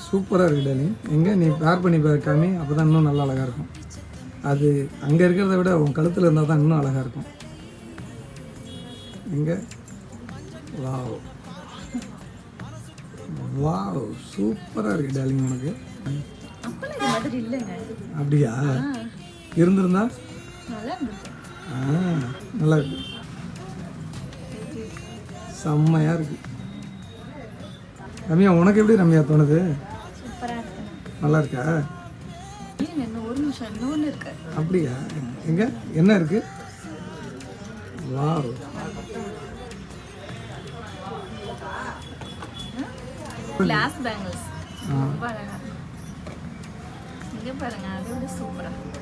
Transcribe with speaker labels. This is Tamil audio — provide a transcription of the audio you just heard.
Speaker 1: சூப்பராக இருக்குது டார்லிங். எங்கே நீ பேர் பண்ணி காமி, அப்போ தான் இன்னும் நல்லா அழகாக இருக்கும். அது அங்கே இருக்கிறத விட உன் கழுத்தில் இருந்தால் தான் இன்னும் அழகாக இருக்கும். எங்கே வாவ் வாவ் சூப்பராக இருக்குது டார்லிங். உனக்கு அப்படியா இருந்திருந்தா நல்லா இருக்கு, செம்மையாக இருக்கு. ரம்யா உனக்கு எப்படி ரம்யா தோணுது? நல்லா இருக்கா? அப்படியா எங்க என்ன இருக்கு? வாவ்
Speaker 2: கிளாஸ் பேங்கிள்ஸ் ரொம்ப அழகா இங்க பாருங்க, அதோட சூப்பரா இருக்கு.